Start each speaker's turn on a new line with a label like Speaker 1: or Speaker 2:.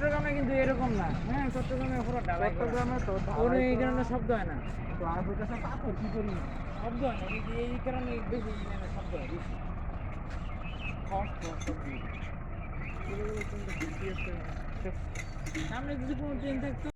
Speaker 1: চট্টগ্রামে কিন্তু এরকম না। হ্যাঁ, চট্টগ্রামে পুরো ঢালাই করা।
Speaker 2: চট্টগ্রামে তো
Speaker 1: কোনো এই কারণে শব্দ হয় না।
Speaker 2: তো আমাদের কাছে পাথর কি করি
Speaker 1: শব্দ হয় না, এই কারণে বেশি এখানে শব্দ হয় বেশি। সামনে যদি কোনো ট্রেন থাকতো